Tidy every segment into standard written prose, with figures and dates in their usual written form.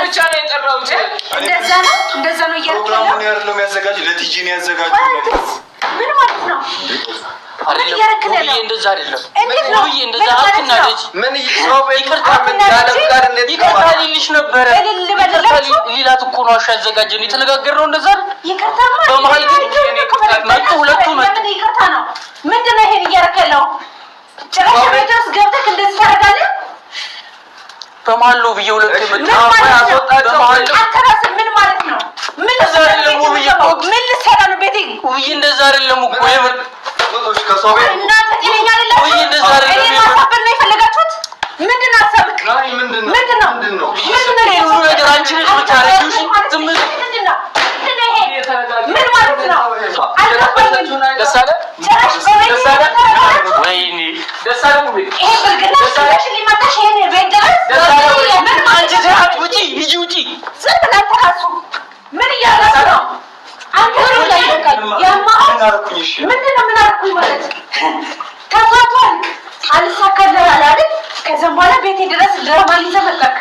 ብቻ ነው የጠራሁት። እንደዛ ነው እያልኩ ፕሮግራሙን ያለው የሚያዘጋጅ ለቲጂ ነው ያዘጋጅ። ምን ማለት ነው? እንደዛ አይደለም። እንደዛ አትናደጂ። ምን ሰው ይቅርታ ምን ያለፍቃር እንዴት ይቅርታ ሊልሽ ነበር። ሊላት እኮ ነው ያዘጋጀን የተነጋገርነው እንደዛ አይደል? ይቅርታማ በመሃል ግን እኔ ይቅርታ መጡ ሁለቱ መጡ። ምን ይቅርታ ነው? ምንድነው ይሄን እያረከለው? ጭራሽ ቤት ውስጥ ገብተህ እንደዚህ ታደርጋለህ? በመሃል ነው ብዬ ሁለቱ መጡ። አከራስ ምን ማለት ነው? ምን ልሰራ ነው ቤቴ? ውይ እንደዛ አይደለም እኮ የምር ወጦሽ ከሰው ቤት እናንተ ጤነኛ አይደላችሁ? ውይ እንደዛ አይደለም። እኔ ማሳበር ነው የፈለጋችሁት? ምንድነው ሀሳብክ? ምንድነው ነገር አንቺ ነሽ የምታረጊው? ዝም ብለሽ ምን ማለት ነው? ደስ አለ ወይኔ ደስ አለ ሙቤ ይሄ ብልግና ስለሽ ሊመጣሽ ይሄን ቤት ድረስ አንቺ ተራት ውጪ ሂጂ ውጪ። ዝም ብለህ ተራሱ ምን እያደረግህ ነው? አንተ ላይ ምንድነው ምን አልኩኝ ማለት ተፋቷል። አልሳካልህ አይደል? ከዛም በኋላ ቤቴ ድረስ ድራማ ይዘህ መጣህ።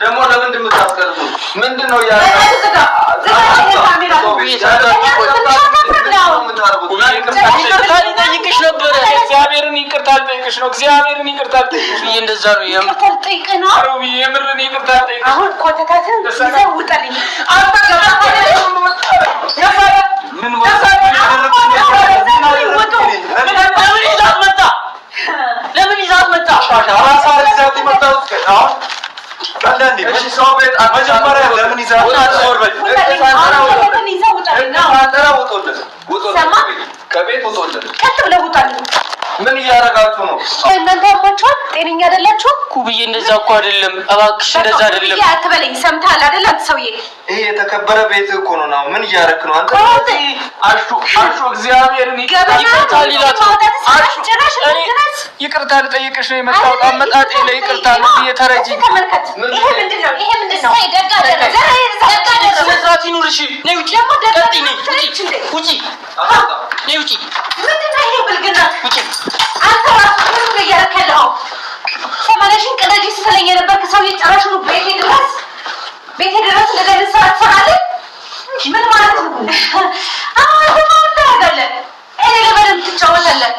ደግሞ ለምንድን ነው የምታስቀርቡ? ምንድነው ይቅርታልጠይቅሽ ነበረ። እግዚአብሔርን ይቅርታ ልጠይቅሽ ነው። እግዚአብሔርን ይቅርታ ልጠይቅሽ ብዬ እንደዛ ነው የምርን ይቅርታ ልጠይቅሽ። አሁን ኮተታትን ይዘህ ውጣልኝ። ለምን ይዛት መጣ? አንዳንዴ ሰው ቤት መጀመሪያ ለምን ይዛት ከቤት ውጦልን ቀጥ ብለህ ውጣልኝ። ምን እያደረጋችሁ ነው? እናንተ ያማችኋል? ጤነኛ አይደላችሁ? ኩብዬ እንደዛ እኮ አይደለም። እባክሽ እንደዛ አይደለም አትበለኝ። ሰምተሃል አይደል? አንተ ሰውዬ ይሄ የተከበረ ቤት እኮ ነው። ምን እያደረክ ነው አንተ? አሹ እግዚአብሔርን ይቅርታ ሊላት ይቅርታ ልጠይቅሽ ነው የመጣሁት። አመጣጤ ላይ ይቅርታ ነው እየተረጂ ተመልከት። ይሄ ምንድነው? ይሄ ምንድነው? ደጋ ደረገ ስለዛት ይኑርሽ። ነይ ውጪ ቀጥይ። ነይ ውጪ ነይ ውጪ። ምንድነው ይሄ ብልግና? ውጪ አንተ ራሱ ምን እያረከለው? ሰማለሽን ቅደጂ ስትለኝ የነበርክ ሰውዬ ጭራሽ ነው ቤቴ ድረስ እንደዚህ ሰዓት ትሰራለህ? ምን ማለት ነው? አሁን ምን ታደርጋለህ? እኔ ለበደም ትጫወታለህ?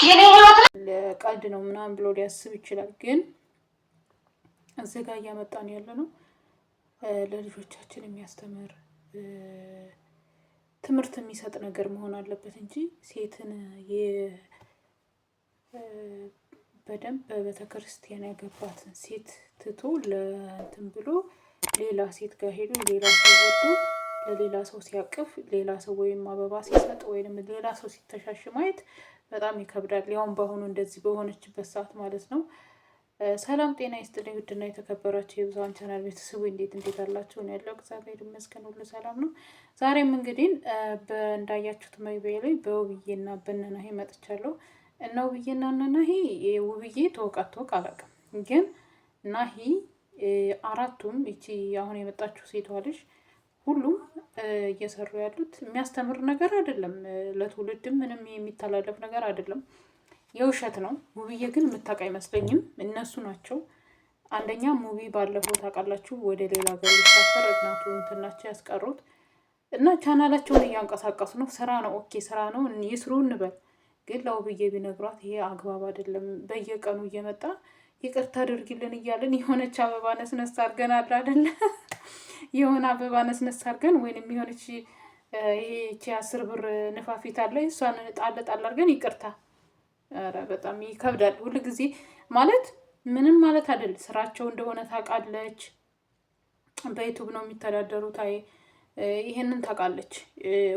የኔ ህይወት ለቀልድ ነው ምናምን ብሎ ሊያስብ ይችላል። ግን እዚህ ጋር እያመጣን ያለ ነው ለልጆቻችን የሚያስተምር ትምህርት የሚሰጥ ነገር መሆን አለበት እንጂ ሴትን በደንብ በቤተክርስቲያን ያገባትን ሴት ትቶ ለእንትን ብሎ ሌላ ሴት ጋር ሄዱ ሌላ ሰው ወዶ ለሌላ ሰው ሲያቅፍ ሌላ ሰው ወይም አበባ ሲሰጥ ወይም ሌላ ሰው ሲተሻሽ ማየት በጣም ይከብዳል። ያውን በአሁኑ እንደዚህ በሆነችበት ሰዓት ማለት ነው። ሰላም ጤና ይስጥልኝ ውድና የተከበራችሁ የብዙሃን ቻናል ቤተሰቡ እንዴት አላችሁ? ነው ያለው። እግዚአብሔር ይመስገን ሁሉ ሰላም ነው። ዛሬም እንግዲህ እንዳያችሁት መግቢያ ላይ በውብዬና በነናሂ መጥቻለሁ። እና ውብዬና ነናሂ ውብዬ ተወቃ አላውቅም፣ ግን ናሂ አራቱም እቺ አሁን የመጣችው ሴቷ ልጅ ሁሉም እየሰሩ ያሉት የሚያስተምር ነገር አይደለም፣ ለትውልድም ምንም የሚተላለፍ ነገር አይደለም፣ የውሸት ነው። ውብዬ ግን የምታውቅ አይመስለኝም። እነሱ ናቸው። አንደኛ ሙቪ ባለፈው ታውቃላችሁ ወደ ሌላ ሀገር ሊሳፈር እናቱ እንትናቸው ያስቀሩት እና ቻናላቸውን እያንቀሳቀሱ ነው። ስራ ነው፣ ኦኬ ስራ ነው፣ ይስሩ እንበል። ግን ለውብዬ ቢነግሯት ይሄ አግባብ አይደለም። በየቀኑ እየመጣ ይቅርታ አድርጊልን እያለን የሆነች አበባ ነስነስ አድርገን አለ አይደለ? የሆነ አበባ ነስነስ አድርገን ወይንም የሆነች ይሄ 10 ብር ንፋፊት አለ እሷን ጣል አድርገን ይቅርታ። ኧረ በጣም ይከብዳል። ሁሉ ጊዜ ማለት ምንም ማለት አይደል። ስራቸው እንደሆነ ታውቃለች። በዩቲዩብ ነው የሚተዳደሩት። ይሄንን ታውቃለች።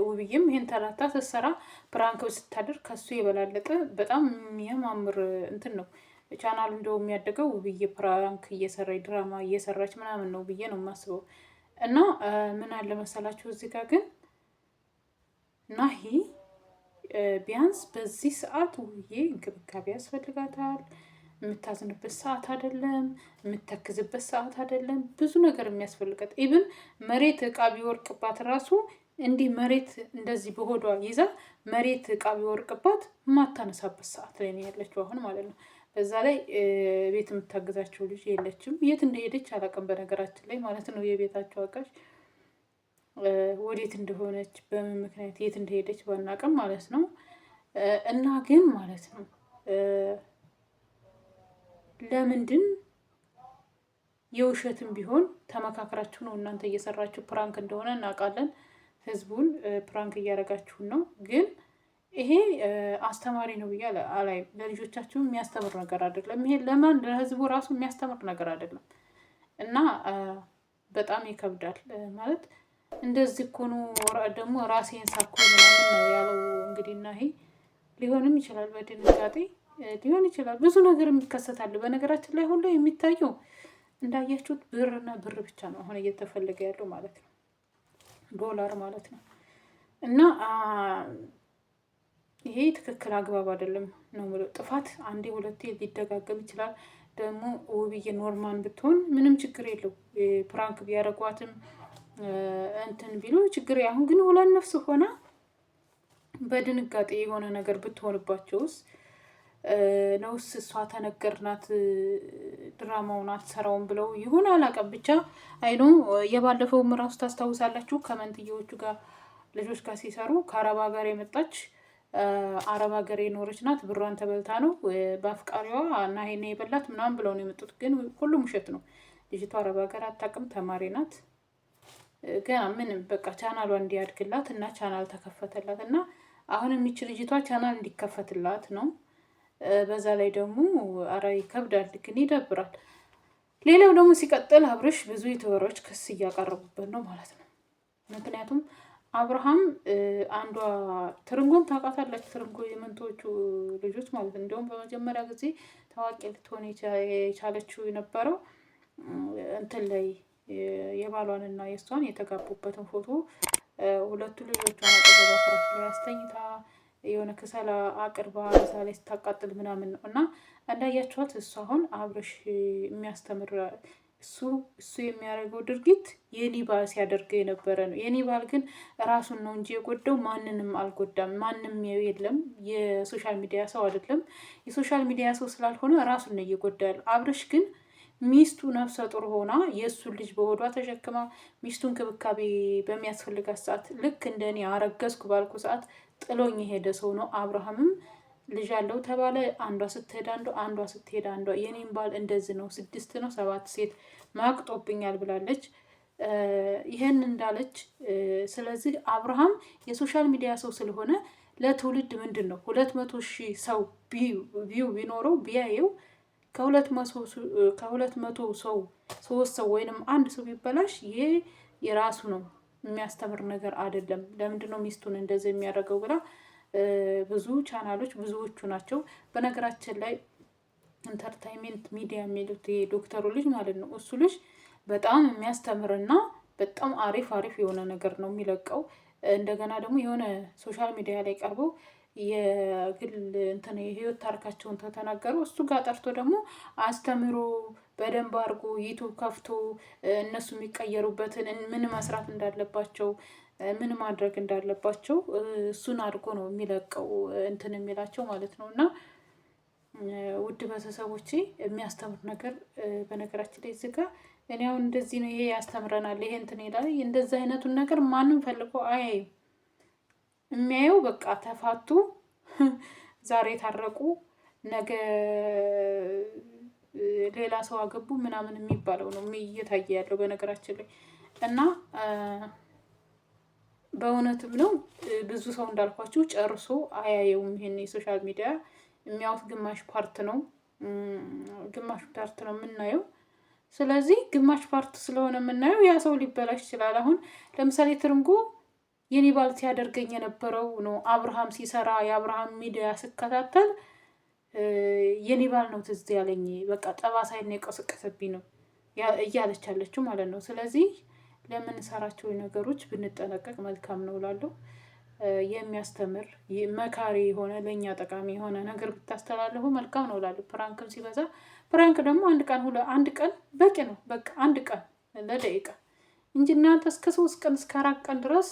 ውብዬም ይሄን ተራታ ስትሰራ ፕራንክ ስታደርግ ከሱ የበላለጠ በጣም የሚያማምር እንትን ነው ቻናሉ እንደው የሚያደገው ውብዬ ፕራንክ እየሰራች ድራማ እየሰራች ምናምን ነው ብዬ ነው የማስበው። እና ምን አለ መሰላችሁ እዚህ ጋር ግን ናሂ ቢያንስ በዚህ ሰዓት ውብዬ እንክብካቤ ያስፈልጋታል። የምታዝንበት ሰዓት አይደለም፣ የምትተክዝበት ሰዓት አይደለም። ብዙ ነገር የሚያስፈልጋት ኢቭን መሬት እቃ ቢወርቅባት ራሱ እንዲህ መሬት እንደዚህ በሆዷ ይዛ መሬት እቃ ቢወርቅባት የማታነሳበት ሰዓት ላይ ነው ያለችው አሁን ማለት ነው። በዛ ላይ ቤት የምታግዛቸው ልጅ የለችም። የት እንደሄደች አላውቅም በነገራችን ላይ ማለት ነው። የቤታቸው አጋዥ ወዴት እንደሆነች በምን ምክንያት የት እንደሄደች ባናውቅም ማለት ነው። እና ግን ማለት ነው ለምንድን የውሸትም ቢሆን ተመካክራችሁ ነው እናንተ እየሰራችሁ ፕራንክ እንደሆነ እናውቃለን። ህዝቡን ፕራንክ እያደረጋችሁን ነው። ግን ይሄ አስተማሪ ነው ብዬ አላይም። ለልጆቻችሁ የሚያስተምር ነገር አይደለም። ይሄ ለማን ለህዝቡ ራሱ የሚያስተምር ነገር አይደለም። እና በጣም ይከብዳል ማለት እንደዚህ እኮ ነው። ደግሞ ራሴን ሳኩ ምናምን ነው ያለው እንግዲህ። እና ይሄ ሊሆንም ይችላል በድንጋጤ ሊሆን ይችላል። ብዙ ነገር የሚከሰታል። በነገራችን ላይ ሁሉ የሚታየው እንዳያችሁት ብርና ብር ብቻ ነው አሁን እየተፈለገ ያለው ማለት ነው። ዶላር ማለት ነው። እና ይሄ ትክክል አግባብ አይደለም ነው የምለው። ጥፋት አንዴ ሁለቴ ሊደጋገም ይችላል። ደግሞ ውብዬ ኖርማን ብትሆን ምንም ችግር የለው። ፕራንክ ቢያደርጓትም እንትን ቢሉ ችግር አሁን ግን ሁለት ነፍስ ሆና በድንጋጤ የሆነ ነገር ብትሆንባቸውስ ነውስ እሷ ተነገርናት ድራማውን አትሰራውም ብለው ይሁን አላውቅም። ብቻ አይኖ የባለፈው ራሱ ታስታውሳላችሁ ከመንትዮቹ ጋር ልጆች ጋር ሲሰሩ ከአረብ ሀገር የመጣች አረብ ሀገር የኖረች ናት። ብሯን ተበልታ ነው በአፍቃሪዋ እና ይሄን የበላት ምናምን ብለው ነው የመጡት። ግን ሁሉም ውሸት ነው። ልጅቷ አረብ ሀገር አታውቅም። ተማሪ ናት። ገና ምንም በቃ ቻናሏ እንዲያድግላት እና ቻናል ተከፈተላት እና አሁን የሚችል ልጅቷ ቻናል እንዲከፈትላት ነው። በዛ ላይ ደግሞ አረ ይከብዳል፣ ግን ይደብራል። ሌላው ደግሞ ሲቀጥል አብርሽ ብዙ የተወራዎች ክስ እያቀረቡበት ነው ማለት ነው። ምክንያቱም አብርሃም አንዷ ትርንጎን ታውቃታላችሁ? ትርንጎ የመንቶቹ ልጆች ማለት ነው። እንዲሁም በመጀመሪያ ጊዜ ታዋቂ ልትሆን የቻለችው የነበረው እንትን ላይ የባሏንና የእሷን የተጋቡበትን ፎቶ ሁለቱ ልጆቿን አጠገቧ ፍራሽ ላይ አስተኝታ የሆነ ከሰላ አቅርባ እዛ ላይ ስታቃጥል ምናምን ነው። እና እንዳያችኋት እሱ አሁን አብርሽ የሚያስተምር እሱ የሚያደርገው ድርጊት የኔ ባል ሲያደርገው የነበረ ነው። የኔ ባል ግን ራሱን ነው እንጂ የጎዳው ማንንም አልጎዳም። ማንም የለም፣ የሶሻል ሚዲያ ሰው አይደለም። የሶሻል ሚዲያ ሰው ስላልሆነ ራሱን ነው እየጎዳ ያለው። አብርሽ ግን ሚስቱ ነፍሰ ጡር ሆና የእሱን ልጅ በሆዷ ተሸክማ ሚስቱ እንክብካቤ በሚያስፈልጋት ሰዓት ልክ እንደኔ አረገዝኩ ባልኩ ሰዓት ጥሎኝ የሄደ ሰው ነው። አብርሃምም ልጅ አለው ተባለ። አንዷ ስትሄድ አንዷ ስትሄድ አንዷ። የኔም ባል እንደዚህ ነው፣ 6 ነው 7 ሴት ማቅጦብኛል ብላለች። ይህን እንዳለች ስለዚህ አብርሃም የሶሻል ሚዲያ ሰው ስለሆነ ለትውልድ ምንድን ነው 200,000 ሰው ቪው ቢኖረው ቢያየው ከ200 ሰው 3 ሰው ወይንም አንድ ሰው ቢበላሽ ይሄ የራሱ ነው፣ የሚያስተምር ነገር አይደለም። ለምንድን ነው ሚስቱን እንደዚህ የሚያደርገው ብላ ብዙ ቻናሎች ብዙዎቹ ናቸው። በነገራችን ላይ ኢንተርቴይንመንት ሚዲያ የሚሉት ዶክተሩ ልጅ ማለት ነው። እሱ ልጅ በጣም የሚያስተምርና በጣም አሪፍ የሆነ ነገር ነው የሚለቀው። እንደገና ደግሞ የሆነ ሶሻል ሚዲያ ላይ ቀርበው የግል እንትን የህይወት ታሪካቸውን ተተናገሩ። እሱ ጋር ጠርቶ ደግሞ አስተምሮ በደንብ አድርጎ ዩቱብ ከፍቶ እነሱ የሚቀየሩበትን ምን መስራት እንዳለባቸው ምን ማድረግ እንዳለባቸው እሱን አድርጎ ነው የሚለቀው እንትን የሚላቸው ማለት ነው። እና ውድ ቤተሰቦቼ የሚያስተምር ነገር በነገራችን ላይ እዚህ ጋር እኔ አሁን እንደዚህ ነው ይሄ ያስተምረናል ይሄ እንትን ይላል እንደዚህ አይነቱን ነገር ማንም ፈልጎ አያይም። የሚያየው በቃ ተፋቱ፣ ዛሬ ታረቁ፣ ነገ ሌላ ሰው አገቡ ምናምን የሚባለው ነው እየታየ ያለው በነገራችን ላይ። እና በእውነትም ነው ብዙ ሰው እንዳልኳችሁ ጨርሶ አያየውም። ይሄን የሶሻል ሚዲያ የሚያዩት ግማሽ ፓርት ነው የምናየው። ስለዚህ ግማሽ ፓርት ስለሆነ የምናየው ያ ሰው ሊበላሽ ይችላል። አሁን ለምሳሌ ትርንጎ የኔ ባል ሲያደርገኝ የነበረው ነው። አብርሃም ሲሰራ የአብርሃም ሚዲያ ስከታተል የኔ ባል ነው ትዝ ያለኝ፣ በቃ ጠባሳይና የቀሰቀሰብኝ ነው እያለች ያለችው ማለት ነው። ስለዚህ ለምንሰራቸው ነገሮች ብንጠነቀቅ መልካም ነው እላለሁ። የሚያስተምር መካሪ የሆነ ለእኛ ጠቃሚ የሆነ ነገር ብታስተላለፉ መልካም ነው እላለሁ። ፕራንክም ሲበዛ ፕራንክ ደግሞ አንድ ቀን በቂ ነው። በቃ አንድ ቀን ለደቂቃ እንጂ እናንተ እስከ 3 ቀን እስከ 4 ቀን ድረስ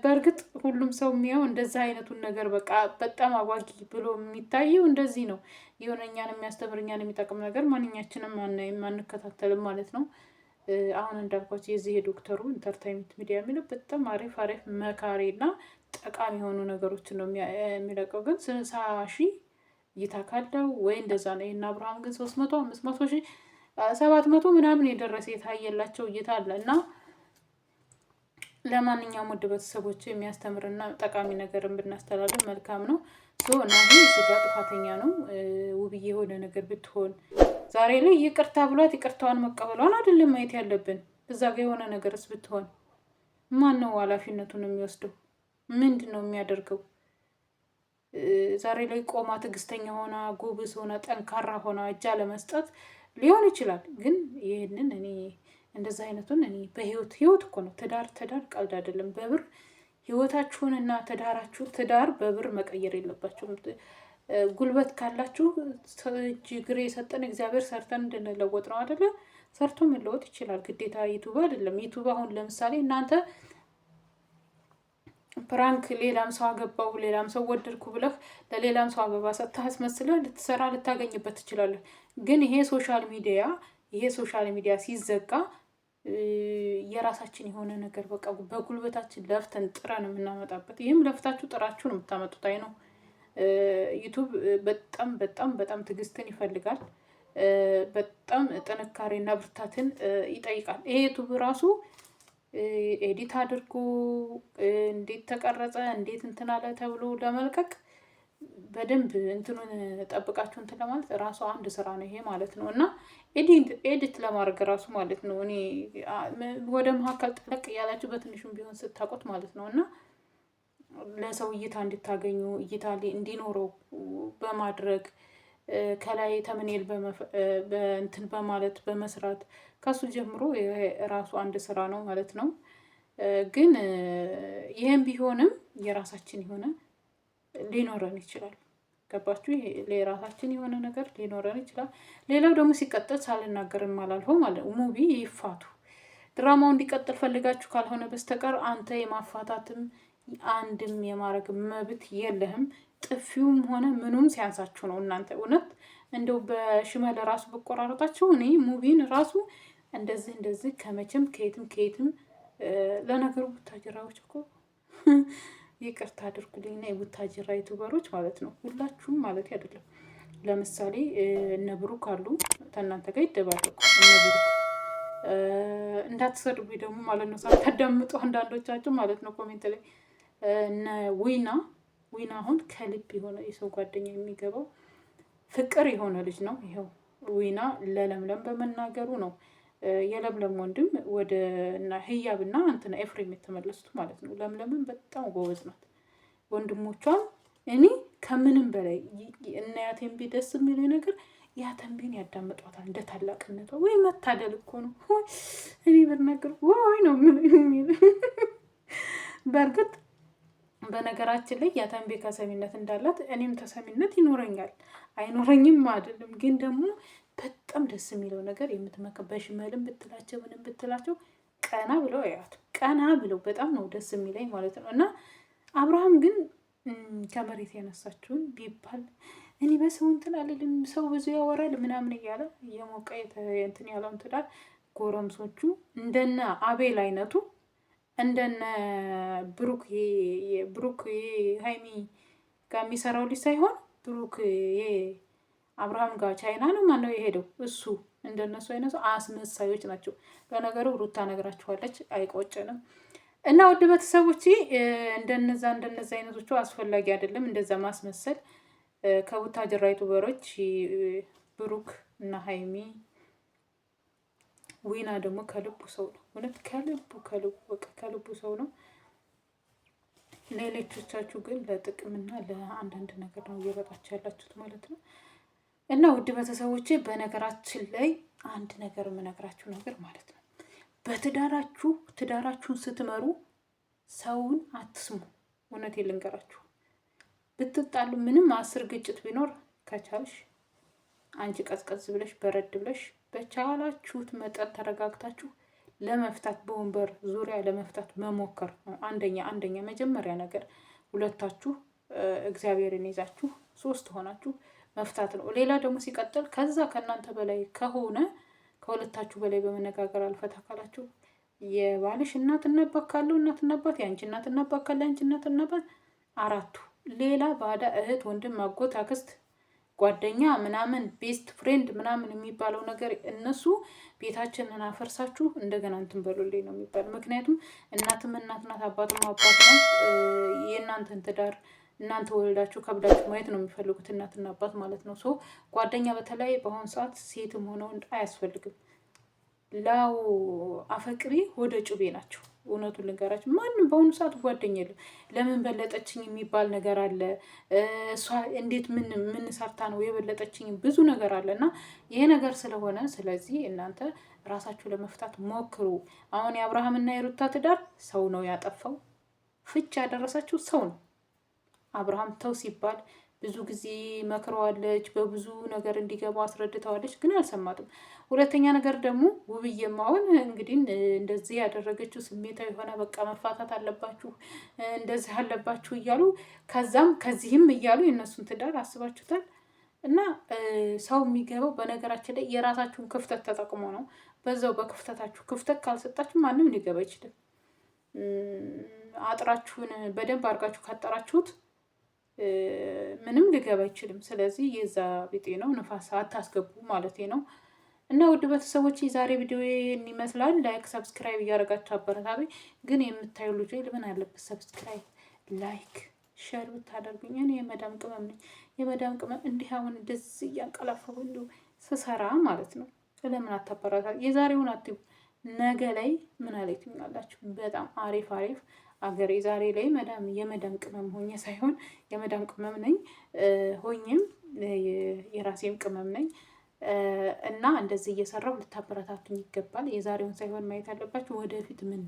በእርግጥ ሁሉም ሰው የሚያው እንደዛ አይነቱን ነገር በቃ በጣም አጓጊ ብሎ የሚታየው እንደዚህ ነው። የሆነ እኛን የሚያስተምር እኛን የሚጠቅም ነገር ማንኛችንም አንከታተልም ማለት ነው። አሁን እንዳልኳቸው የዚህ የዶክተሩ ኢንተርቴይንመንት ሚዲያ የሚለው በጣም አሪፍ መካሪ እና ጠቃሚ የሆኑ ነገሮችን ነው የሚለቀው። ግን 60,000 እይታ ካለው ወይ እንደዛ ነው። እና አብርሃም ግን 300 500 ሺህ 700 ምናምን የደረሰ የታየላቸው እይታ አለ። እና ለማንኛውም ውድ ቤተሰቦች የሚያስተምርና ጠቃሚ ነገርን ብናስተላልፍ መልካም ነው። ናሂ ስጋ ጥፋተኛ ነው። ውብዬ የሆነ ነገር ብትሆን ዛሬ ላይ ይቅርታ ብሏት ይቅርታዋን መቀበሏን አይደለም ማየት ያለብን። እዛ ጋር የሆነ ነገርስ ብትሆን ማን ነው ኃላፊነቱን የሚወስደው? ምንድን ነው የሚያደርገው? ዛሬ ላይ ቆማ ትዕግስተኛ ሆና ጎበዝ ሆና ጠንካራ ሆና እጃ ለመስጠት ሊሆን ይችላል። ግን ይህንን እኔ እንደዛ አይነቱን እኔ ህይወት እኮ ነው። ትዳር ቀልድ አይደለም። በብር ህይወታችሁንና ትዳር በብር መቀየር የለባችሁም። ጉልበት ካላችሁ እጅ እግር የሰጠን እግዚአብሔር ሰርተን እንድንለወጥ ነው አይደለ? ሰርቶ መለወጥ ይችላል። ግዴታ ዩቱብ አይደለም። ዩቱብ አሁን ለምሳሌ እናንተ ፕራንክ ሌላም ሰው አገባው ሌላም ሰው ወደድኩ ብለህ ለሌላም ሰው አበባ ሰጥተህ አስመስለህ ልታገኝበት ትችላለህ። ግን ይሄ ሶሻል ሚዲያ ሲዘጋ የራሳችን የሆነ ነገር በቃ በጉልበታችን ለፍተን ጥረን የምናመጣበት፣ ይህም ለፍታችሁ ጥራችሁ ነው የምታመጡት። አይ ነው ዩቱብ በጣም ትዕግስትን ይፈልጋል። በጣም ጥንካሬና ብርታትን ይጠይቃል። ይሄ ዩቱብ ራሱ ኤዲት አድርጎ እንዴት ተቀረጸ እንዴት እንትን አለ ተብሎ ለመልቀቅ በደንብ እንትኑን ጠብቃችሁ እንትን ለማለት ራሱ አንድ ስራ ነው ይሄ ማለት ነው። እና ኤዲት ለማድረግ ራሱ ማለት ነው እኔ ወደ መካከል ጠለቅ እያላችሁ በትንሹም ቢሆን ስታውቁት ማለት ነው። እና ለሰው እይታ እንድታገኙ እይታ እንዲኖረው በማድረግ ከላይ ተምኔል በእንትን በማለት በመስራት ከሱ ጀምሮ የራሱ አንድ ስራ ነው ማለት ነው። ግን ይህም ቢሆንም የራሳችን የሆነ ሊኖረን ይችላል። ገባችሁ? የራሳችን የሆነ ነገር ሊኖረን ይችላል። ሌላው ደግሞ ሲቀጥል ሳልናገርም አላልፈው ማለት ሙቢ ይፋቱ። ድራማው እንዲቀጥል ፈልጋችሁ ካልሆነ በስተቀር አንተ የማፋታትም አንድም የማድረግ መብት የለህም። ጥፊውም ሆነ ምኑም ሲያንሳችሁ ነው እናንተ። እውነት እንደው በሽመለ ራሱ በቆራረጣችሁ እኔ ሙቢን ራሱ እንደዚህ ከመቼም ከየትም ለነገሩ ቡታጅራዎች እኮ ይቅርታ አድርጉልኝና የቡታጅራ ዩቱበሮች ማለት ነው ሁላችሁም ማለት አይደለም። ለምሳሌ እነ ብሩክ አሉ ከእናንተ ጋር ይደባለቁ። እነ ብሩክ እንዳትሰድቡ ደግሞ ማለት ነው ሳታዳምጡ አንዳንዶቻችሁ ማለት ነው ኮሜንት ላይ እነ ዊና አሁን ከልብ የሆነ የሰው ጓደኛ የሚገባው ፍቅር የሆነ ልጅ ነው። ይኸው ዊና ለለምለም በመናገሩ ነው የለምለም ወንድም ወደ ህያብና እንትና ኤፍሬም የተመለሱት ማለት ነው። ለምለምን በጣም ጎበዝ ናት። ወንድሞቿን እኔ ከምንም በላይ እና ያተንቢ ደስ የሚለው ነገር ያተንቢን ያዳምጧታል እንደ ታላቅነቷ። ወይ መታደል እኮ ነው። እኔ ብናገር ወይ ነው የሚል በእርግጥ በነገራችን ላይ ያተንቢ ተሰሚነት እንዳላት እኔም ተሰሚነት ይኖረኛል። አይኖረኝም አይደለም። ግን ደግሞ በጣም ደስ የሚለው ነገር በሽመልም ብትላቸው ምንም ብትላቸው ቀና ብለው ያያት ቀና ብለው በጣም ነው ደስ የሚለኝ ማለት ነው። እና አብርሃም ግን ከመሬት ያነሳችውን ቢባል እኔ በሰው እንትን አልልም፣ ሰው ብዙ ያወራል ምናምን እያለ የሞቀ እንትን ያለውን ትዳር ጎረምሶቹ እንደነ አቤል አይነቱ እንደነ ብሩክ ሃይሚ ጋር የሚሰራው ልጅ ሳይሆን ብሩክ አብርሃም ጋር ቻይና ነው ማነው የሄደው እሱ እንደነሱ አይነቱ አስመሳዮች ናቸው። ለነገሩ ሩታ ነግራችኋለች፣ አይቆጨንም። እና ውድ ቤተሰቦች እንደነዛ አይነቶቹ አስፈላጊ አይደለም እንደዛ ማስመሰል። ከቡታጅራ ዩቱበሮች ብሩክ እና ሃይሚ ዊና ደግሞ ከልቡ ሰው ነው። እውነት ከልቡ ሰው ነው። ሌሎቻችሁ ግን ለጥቅምና ለአንዳንድ ነገር ነው እየበጣችሁ ያላችሁት ማለት ነው። እና ውድ ቤተሰቦቼ በነገራችን ላይ አንድ ነገር የምነግራችሁ ነገር ማለት ነው፣ ትዳራችሁን ስትመሩ ሰውን አትስሙ። እውነቴን ልንገራችሁ፣ ብትጣሉ ምንም 10 ግጭት ቢኖር ከቻልሽ አንቺ ቀዝቀዝ ብለሽ በረድ ብለሽ በቻላችሁት መጠን ተረጋግታችሁ ለመፍታት በወንበር ዙሪያ ለመፍታት መሞከር ነው። አንደኛ መጀመሪያ ነገር ሁለታችሁ እግዚአብሔርን ይዛችሁ 3 ሆናችሁ መፍታት ነው። ሌላ ደግሞ ሲቀጥል ከዛ ከእናንተ በላይ ከሆነ ከሁለታችሁ በላይ በመነጋገር አልፈታ ካላችሁ የባልሽ እናትና አባት ካለው እናትና አባት፣ የአንቺ እናትና አባት ካለ የአንቺ እናትና አባት፣ 4ቱ ሌላ ባዳ እህት፣ ወንድም፣ አጎት፣ አክስት፣ ጓደኛ ምናምን ቤስት ፍሬንድ ምናምን የሚባለው ነገር እነሱ ቤታችንን አፈርሳችሁ እንደገና እንትን በሉልኝ ነው የሚባለው። ምክንያቱም እናትም እናት ናት፣ አባትም አባት ነው። የእናንተን ትዳር እናንተ ወልዳችሁ ከብዳችሁ ማየት ነው የሚፈልጉት እናትና አባት ማለት ነው። ሶ ጓደኛ በተለይ በአሁኑ ሰዓት ሴትም ሆነ ወንድ አያስፈልግም። ላው አፈቅሪ ወደ ጩቤ ናቸው። እውነቱን ልንገራችሁ ማንም በአሁኑ ሰዓት ጓደኛ የለም። ለምን በለጠችኝ የሚባል ነገር አለ። እሷ እንዴት ምን ሰርታ ነው የበለጠችኝ? ብዙ ነገር አለ እና ይሄ ነገር ስለሆነ ስለዚህ እናንተ ራሳችሁ ለመፍታት ሞክሩ። አሁን የአብርሃምና የሩታ ትዳር ሰው ነው ያጠፋው። ፍች ያደረሰችው ሰው ነው። አብርሃም ተው ሲባል ብዙ ጊዜ መክረዋለች፣ በብዙ ነገር እንዲገባ አስረድተዋለች፣ ግን አልሰማትም። ሁለተኛ ነገር ደግሞ ውብዬም አሁን እንግዲህ እንደዚህ ያደረገችው ስሜታዊ የሆነ በቃ መፋታት አለባችሁ እንደዚህ አለባችሁ እያሉ ከዛም ከዚህም እያሉ የእነሱን ትዳር አስባችሁታል። እና ሰው የሚገባው በነገራችን ላይ የራሳችሁን ክፍተት ተጠቅሞ ነው። በዛው በክፍተታችሁ ክፍተት ካልሰጣችሁ ማንም ሊገባ አይችልም። አጥራችሁን በደንብ አድርጋችሁ ካጠራችሁት ምንም ሊገባ አይችልም። ስለዚህ የዛ ቢጤ ነው፣ ንፋስ አታስገቡ ማለት ነው። እና ውድ ቤተሰቦች የዛሬ ቪዲዮ ይመስላል። ላይክ ሰብስክራይብ እያደረጋችሁ አበረታቱ። ግን የምታዩ ልጆች ለምን አለበት ሰብስክራይብ፣ ላይክ፣ ሼር ብታደርጉኝ። እኔ የመዳም ቅመም ነኝ። የመዳም ቅመም እንዲህ አሁን እንደዚህ እያንቀላፈው እንዲሁ ስሰራ ማለት ነው። ለምን አታበረታቱ? የዛሬውን አትዩ፣ ነገ ላይ ምን አለች ትኛላችሁ። በጣም አሪፍ አገሬ ዛሬ ላይ የመዳም ቅመም ሆኜ ሳይሆን የመዳም ቅመም ነኝ ሆኜም የራሴም ቅመም ነኝ። እና እንደዚህ እየሰራው ልታበረታቱኝ ይገባል። የዛሬውን ሳይሆን ማየት አለባችሁ ወደፊት ምን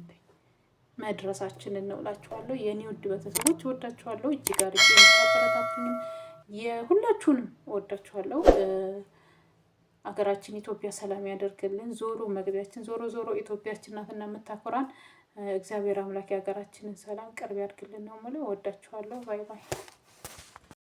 መድረሳችንን ነው እላችኋለሁ። የኔ ውድ ቤተሰቦች ወዳችኋለሁ። እጅግ አድርጌ የምታበረታቱኝም የሁላችሁንም ወዳችኋለሁ። አገራችን ኢትዮጵያ ሰላም ያደርግልን። ዞሮ መግቢያችን ዞሮ ኢትዮጵያችን ናትና የምታኮራን። እግዚአብሔር አምላክ የሀገራችንን ሰላም ቅርብ ያድርግልን ነው የምለው። ወዳችኋለሁ። ባይ ባይ።